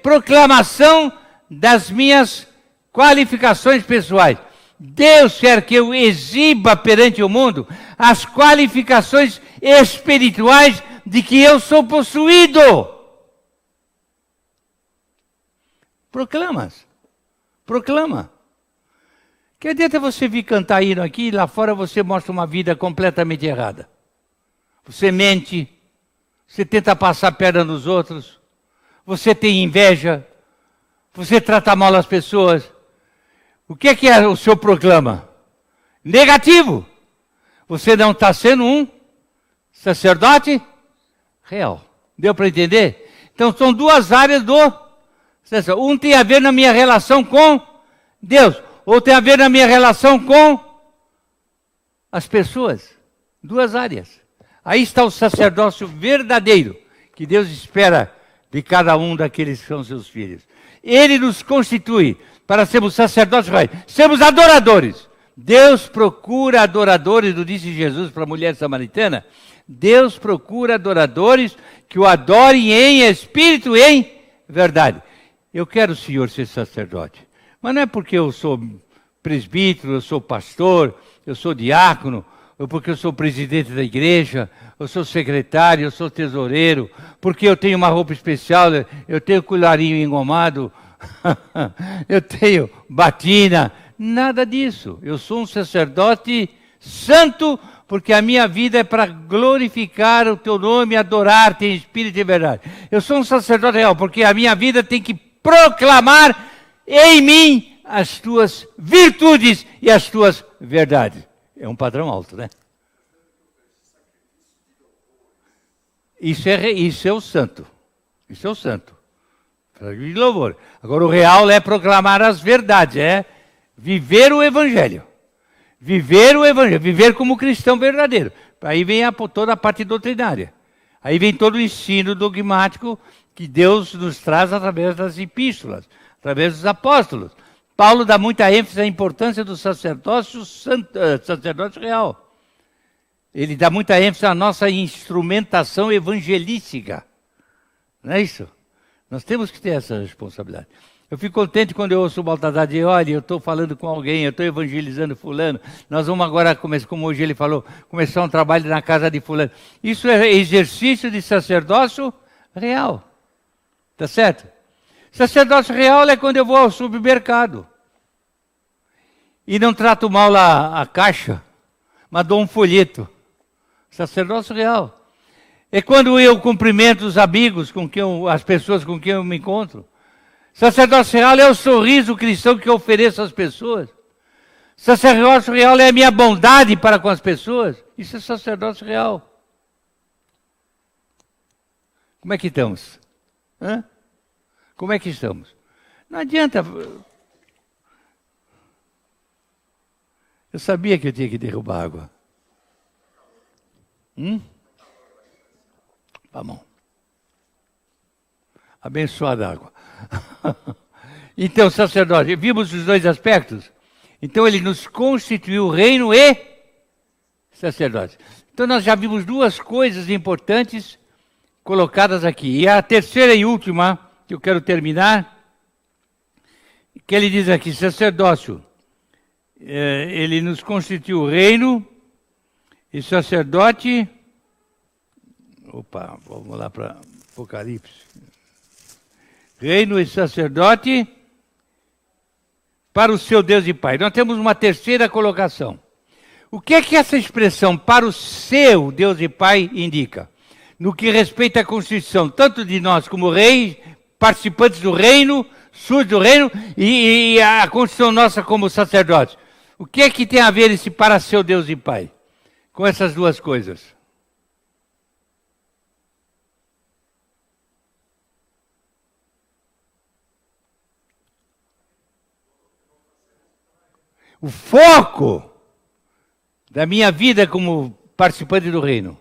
proclamação das minhas qualificações pessoais. Deus quer que eu exiba perante o mundo as qualificações espirituais de que eu sou possuído. Proclama. Que adianta você vir cantar hino aqui e lá fora você mostra uma vida completamente errada. Você mente, você tenta passar a perna nos outros, você tem inveja, você trata mal as pessoas. O que é o seu proclama? Negativo. Você não está sendo um sacerdote real. Deu para entender? Então são duas áreas do sacerdote. Um tem a ver na minha relação com Deus. Ou tem a ver na minha relação com as pessoas. Duas áreas. Aí está o sacerdócio verdadeiro, que Deus espera de cada um daqueles que são seus filhos. Ele nos constitui para sermos sacerdotes reais, sermos adoradores. Deus procura adoradores, não disse Jesus para a mulher samaritana? Deus procura adoradores que o adorem em espírito e em verdade. Eu quero, Senhor, ser sacerdote. Mas não é porque eu sou presbítero, eu sou pastor, eu sou diácono, ou porque eu sou presidente da igreja, eu sou secretário, eu sou tesoureiro, porque eu tenho uma roupa especial, eu tenho colarinho engomado, eu tenho batina, nada disso. Eu sou um sacerdote santo, porque a minha vida é para glorificar o teu nome, adorar-te em espírito e verdade. Eu sou um sacerdote real, porque a minha vida tem que proclamar em mim as tuas virtudes e as tuas verdades. É um padrão alto, né? Isso é o santo. Isso é o santo. De louvor. Agora o real é proclamar as verdades, é viver o evangelho. Viver o evangelho, viver como cristão verdadeiro. Aí vem toda a parte doutrinária. Aí vem todo o ensino dogmático que Deus nos traz através das epístolas, através dos apóstolos. Paulo dá muita ênfase à importância do sacerdócio real. Ele dá muita ênfase à nossa instrumentação evangelística. Não é isso? Nós temos que ter essa responsabilidade. Eu fico contente quando eu ouço o Baltazar dizer, olha, eu estou falando com alguém, eu estou evangelizando fulano. Nós vamos agora, como hoje ele falou, começar um trabalho na casa de fulano. Isso é exercício de sacerdócio real. Tá certo? Sacerdócio real é quando eu vou ao supermercado e não trato mal a caixa, mas dou um folheto. Sacerdócio real. É quando eu cumprimento os amigos, as pessoas com quem eu me encontro. Sacerdócio real é o sorriso cristão que eu ofereço às pessoas. Sacerdócio real é a minha bondade para com as pessoas. Isso é sacerdócio real. Como é que estamos? Hã? Como é que estamos? Não adianta. Eu sabia que eu tinha que derrubar água. Vamos. Abençoada água. Então, sacerdote, vimos os dois aspectos. Então, ele nos constituiu reino e sacerdote. Então, nós já vimos duas coisas importantes colocadas aqui. E a terceira e última, que eu quero terminar, que ele diz aqui, sacerdócio. Ele nos constituiu reino e sacerdote. Opa, vamos lá para Apocalipse. Reino e sacerdote para o seu Deus e Pai. Nós temos uma terceira colocação. O que é que essa expressão para o seu Deus e Pai indica? No que respeita à constituição, tanto de nós como reis, participantes do reino, súditos do reino, e a constituição nossa como sacerdotes. O que é que tem a ver esse para seu Deus e Pai? com essas duas coisas? O foco da minha vida como participante do reino,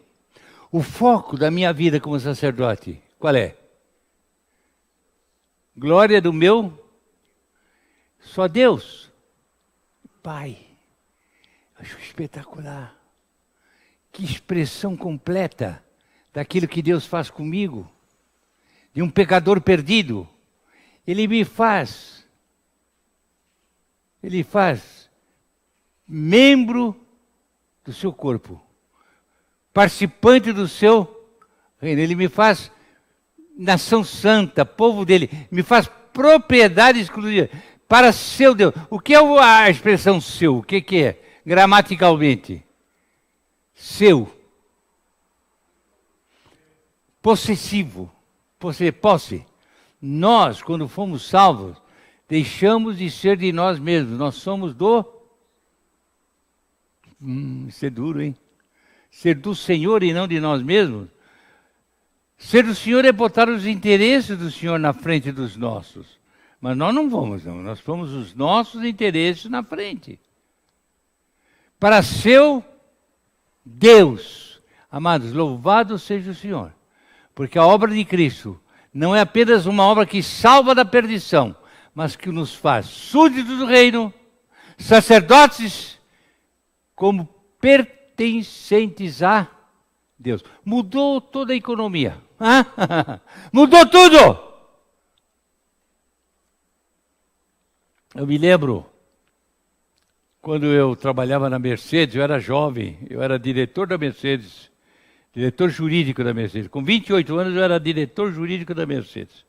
o foco da minha vida como sacerdote, qual é? Glória do meu só Deus, Pai. Acho espetacular. Que expressão completa daquilo que Deus faz comigo, de um pecador perdido. Ele faz membro do seu corpo, participante do seu reino. Ele me faz nação santa, povo dele, me faz propriedade exclusiva para seu Deus. O que é a expressão seu? O que é? Gramaticalmente. Seu. Possessivo. Posse. Nós, quando fomos salvos, deixamos de ser de nós mesmos. Nós somos isso é duro, hein? Ser do Senhor e não de nós mesmos. Ser do Senhor é botar os interesses do Senhor na frente dos nossos. Mas nós não vamos, não. Nós pomos os nossos interesses na frente. Para seu Deus. Amados, louvado seja o Senhor. Porque a obra de Cristo não é apenas uma obra que salva da perdição, mas que nos faz súditos do reino, sacerdotes como pertencentes a Deus. Mudou toda a economia. Mudou tudo! Eu me lembro, quando eu trabalhava na Mercedes, eu era jovem, eu era diretor da Mercedes, diretor jurídico da Mercedes. Com 28 anos eu era diretor jurídico da Mercedes.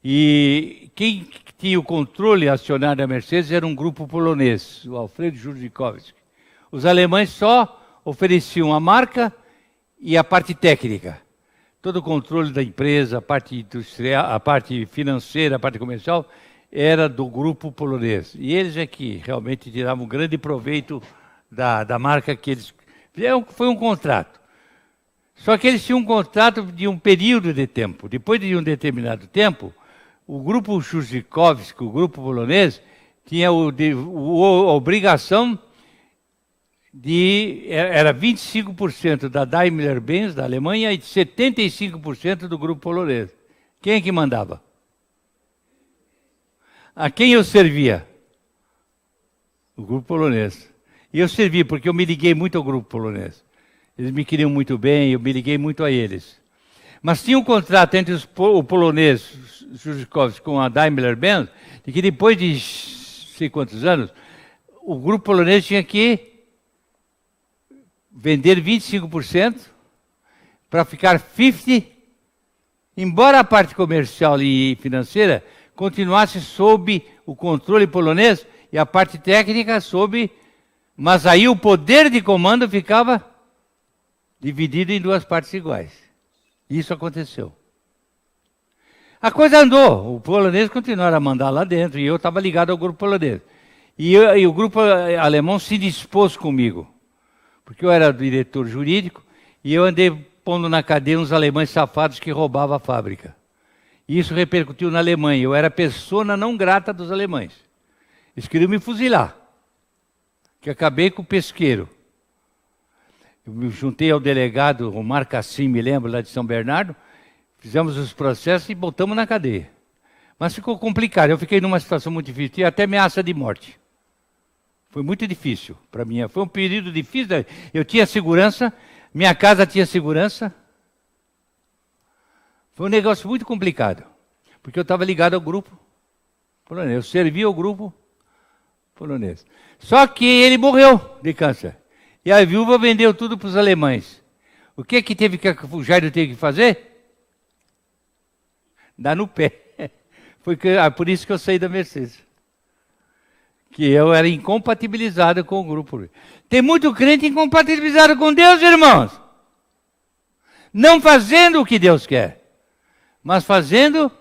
E quem tinha o controle acionário da Mercedes era um grupo polonês, o Alfredo Jurdzikowski. Os alemães só ofereciam a marca e a parte técnica. Todo o controle da empresa, a parte industrial, a parte financeira, a parte comercial, era do grupo polonês. E eles é que realmente tiravam um grande proveito da marca que eles... Foi um contrato. Só que eles tinham um contrato de um período de tempo. Depois de um determinado tempo, o grupo Jurdzikowski, o grupo polonês, tinha a obrigação era 25% da Daimler-Benz, da Alemanha, e 75% do grupo polonês. Quem é que mandava? A quem eu servia? O grupo polonês. E eu servi porque eu me liguei muito ao grupo polonês. Eles me queriam muito bem, eu me liguei muito a eles. Mas tinha um contrato entre o polonês, Jurdzikowski, com a Daimler-Benz, de que depois de sei quantos anos, o grupo polonês tinha que vender 25% para ficar 50%, embora a parte comercial e financeira continuasse sob o controle polonês e a parte técnica sob... Mas aí o poder de comando ficava dividido em duas partes iguais. Isso aconteceu. A coisa andou, o polonês continuaram a mandar lá dentro, e eu estava ligado ao grupo polonês. E o grupo alemão se dispôs comigo, porque eu era diretor jurídico, e eu andei pondo na cadeia uns alemães safados que roubavam a fábrica. E isso repercutiu na Alemanha, eu era persona não grata dos alemães. Eles queriam me fuzilar, que acabei com o pesqueiro. Eu me juntei ao delegado Omar Cassim, me lembro, lá de São Bernardo, fizemos os processos e botamos na cadeia. Mas ficou complicado, eu fiquei numa situação muito difícil, tinha até ameaça de morte. Foi muito difícil para mim, foi um período difícil, eu tinha segurança, minha casa tinha segurança. Foi um negócio muito complicado, porque eu estava ligado ao grupo polonês, eu servia ao grupo polonês. Só que ele morreu de câncer. E a viúva vendeu tudo para os alemães. O que o Jairo teve que fazer? Dar no pé. Foi por isso que eu saí da Mercedes. Que eu era incompatibilizado com o grupo. Tem muito crente incompatibilizado com Deus, irmãos. Não fazendo o que Deus quer, mas fazendo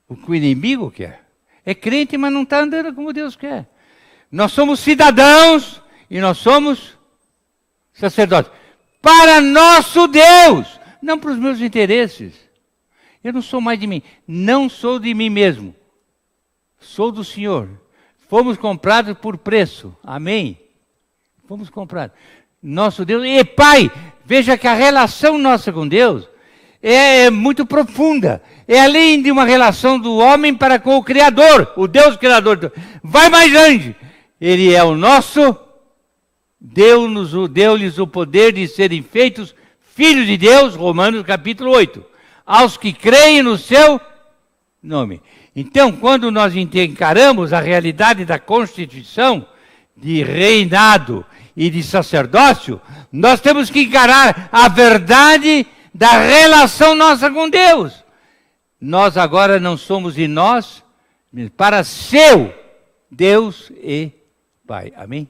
o que o inimigo quer. É crente, mas não está andando como Deus quer. Nós somos cidadãos e nós somos sacerdote, para nosso Deus, não para os meus interesses. Eu não sou mais de mim, não sou de mim mesmo, sou do Senhor. Fomos comprados por preço, amém? Fomos comprados. Nosso Deus e Pai, veja que a relação nossa com Deus é muito profunda. É além de uma relação do homem para com o Criador, o Deus Criador. Vai mais longe. Ele é o nosso, deu-lhes o poder de serem feitos filhos de Deus, Romanos capítulo 8, aos que creem no seu nome. Então, quando nós encaramos a realidade da constituição, de reinado e de sacerdócio, nós temos que encarar a verdade da relação nossa com Deus. Nós agora não somos de nós, para seu Deus e Pai. Amém?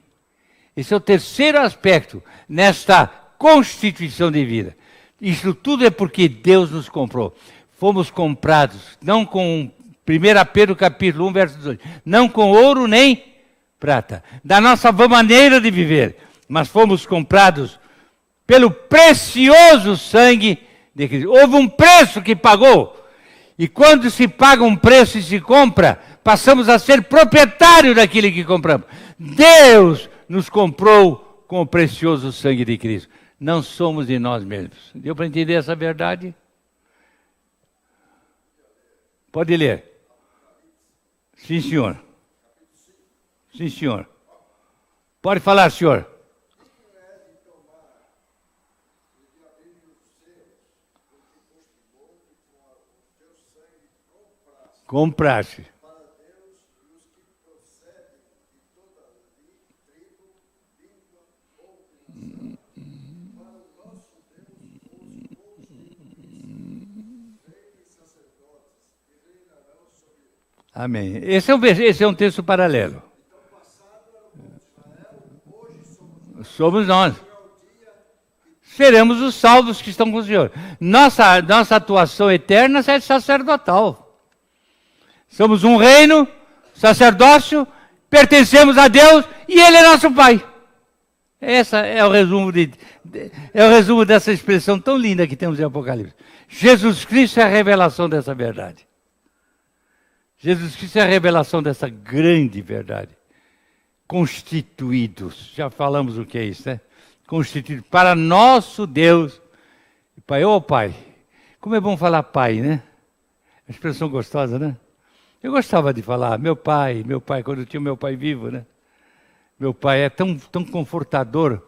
Esse é o terceiro aspecto nesta constituição de vida. Isso tudo é porque Deus nos comprou. Fomos comprados, não com 1 Pedro capítulo 1, verso 18, não com ouro nem prata, da nossa maneira de viver, mas fomos comprados pelo precioso sangue de Cristo. Houve um preço que pagou, e quando se paga um preço e se compra, passamos a ser proprietário daquilo que compramos. Deus nos comprou com o precioso sangue de Cristo. Não somos de nós mesmos. Deu para entender essa verdade? Pode ler. Sim, senhor. Sim, senhor. Pode falar, senhor. Compraste. Amém. Esse é um texto paralelo. Somos nós. Seremos os salvos que estão com o Senhor. Nossa atuação eterna é sacerdotal. Somos um reino, sacerdócio, pertencemos a Deus e Ele é nosso Pai. Esse é o resumo dessa expressão tão linda que temos em Apocalipse. Jesus Cristo é a revelação dessa verdade. Jesus Cristo é a revelação dessa grande verdade. Constituídos, já falamos o que é isso, né? Constituídos para nosso Deus e Pai. Ô Pai, como é bom falar Pai, né? A expressão gostosa, né? Eu gostava de falar meu pai, quando eu tinha meu pai vivo, né? Meu pai é tão confortador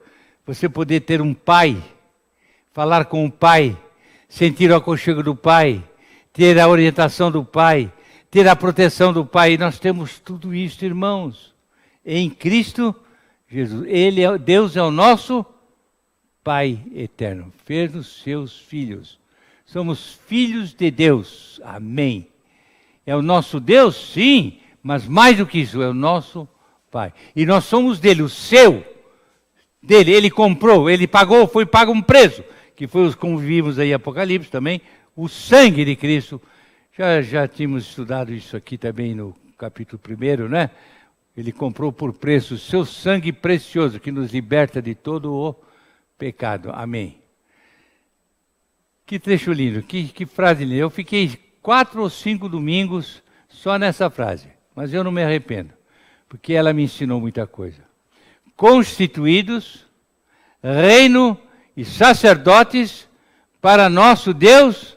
você poder ter um pai, falar com o pai, sentir o aconchego do pai, ter a orientação do pai, ter a proteção do pai. E nós temos tudo isso, irmãos, em Cristo Jesus. Deus é o nosso Pai eterno, fez os seus filhos. Somos filhos de Deus, amém. É o nosso Deus, sim, mas mais do que isso, é o nosso Pai. E nós somos dele, o seu, dele. Ele comprou, ele pagou, foi pago um preço, que foi os como vimos aí em Apocalipse também, o sangue de Cristo. Já tínhamos estudado isso aqui também no capítulo 1, né? Ele comprou por preço o seu sangue precioso, que nos liberta de todo o pecado. Amém. Que trecho lindo, que frase linda. Eu fiquei 4 ou 5 domingos só nessa frase, mas eu não me arrependo, porque ela me ensinou muita coisa. Constituídos, reino e sacerdotes para nosso Deus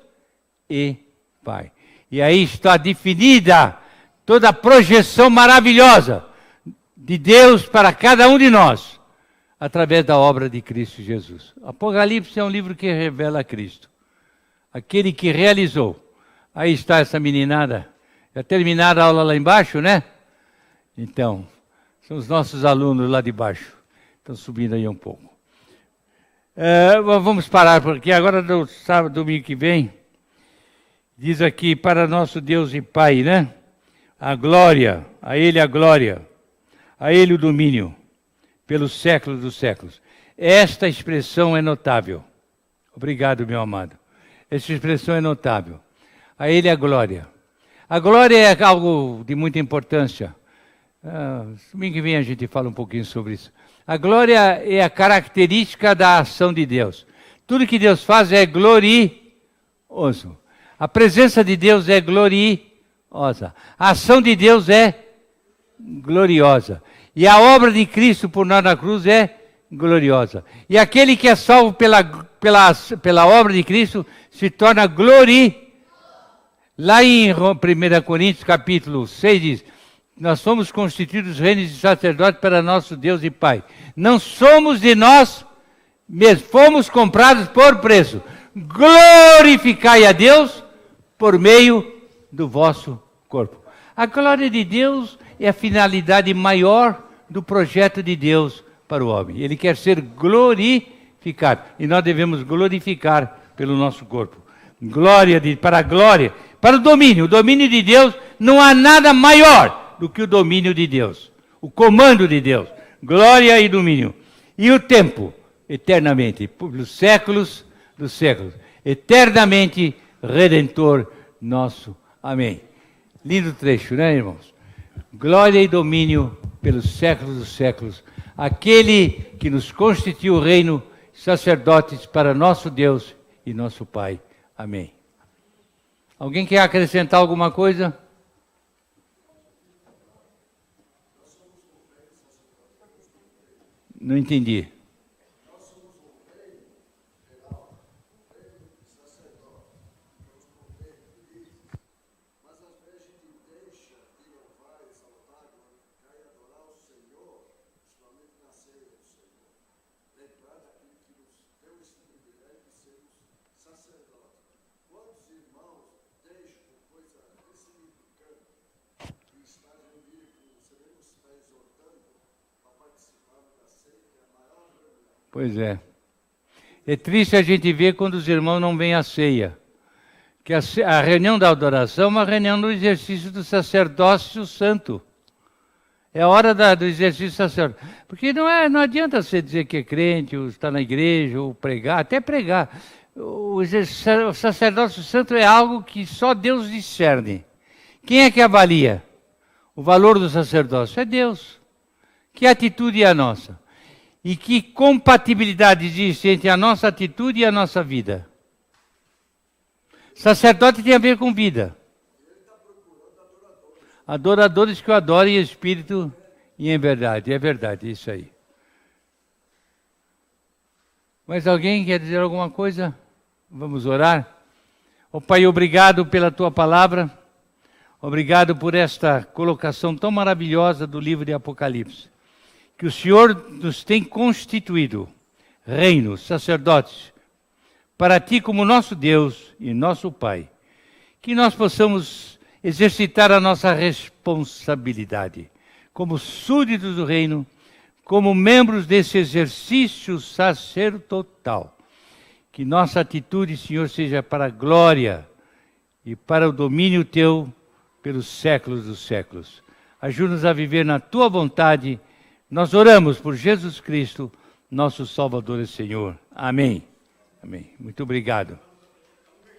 e Pai. E aí está definida toda a projeção maravilhosa de Deus para cada um de nós, através da obra de Cristo Jesus. Apocalipse é um livro que revela Cristo, aquele que realizou. Aí está essa meninada. Já terminaram a aula lá embaixo, né? Então, são os nossos alunos lá de baixo. Estão subindo aí um pouco. Vamos parar, porque agora, no sábado, domingo que vem, diz aqui, para nosso Deus e Pai, né? A glória, a Ele o domínio, pelos séculos dos séculos. Esta expressão é notável. Obrigado, meu amado. Essa expressão é notável. A Ele a glória. A glória é algo de muita importância. Domingo que vem a gente fala um pouquinho sobre isso. A glória é a característica da ação de Deus. Tudo que Deus faz é glorioso. A presença de Deus é gloriosa. A ação de Deus é gloriosa. E a obra de Cristo por nós na cruz é gloriosa. E aquele que é salvo pela obra de Cristo se torna glorioso. Lá em 1 Coríntios capítulo 6 diz: nós somos constituídos reinos de sacerdotes para nosso Deus e Pai. Não somos de nós mesmos, fomos comprados por preço. Glorificai a Deus por meio do vosso corpo. A glória de Deus é a finalidade maior do projeto de Deus para o homem. Ele quer ser glorificado. E nós devemos glorificar pelo nosso corpo. Para a glória, para o domínio. O domínio de Deus, não há nada maior do que o domínio de Deus. O comando de Deus. Glória e domínio. E o tempo, eternamente, pelos séculos dos séculos. Eternamente Redentor nosso. Amém. Lindo trecho, né, irmãos? Glória e domínio pelos séculos dos séculos. Aquele que nos constituiu reino, sacerdotes para nosso Deus e nosso Pai. Amém. Alguém quer acrescentar alguma coisa? Não entendi. Pois é. É triste a gente ver quando os irmãos não vêm à ceia. Que a reunião da adoração é uma reunião do exercício do sacerdócio santo. É a hora do exercício sacerdotal. Porque não adianta você dizer que é crente, ou está na igreja, ou pregar, até pregar. O sacerdócio santo é algo que só Deus discerne. Quem é que avalia o valor do sacerdócio? É Deus. Que atitude é a nossa? E que compatibilidade existe entre a nossa atitude e a nossa vida? Sacerdote tem a ver com vida. Adoradores que o adorem em espírito e em verdade. É verdade, isso aí. Mas alguém quer dizer alguma coisa? Vamos orar? Ó Pai, obrigado pela Tua palavra. Obrigado por esta colocação tão maravilhosa do livro de Apocalipse. Que o Senhor nos tem constituído reinos, sacerdotes, para Ti como nosso Deus e nosso Pai. Que nós possamos exercitar a nossa responsabilidade como súditos do reino, como membros desse exercício sacerdotal. Que nossa atitude, Senhor, seja para a glória e para o domínio Teu pelos séculos dos séculos. Ajuda-nos a viver na Tua vontade. Nós oramos por Jesus Cristo, nosso Salvador e Senhor. Amém. Amém. Muito obrigado.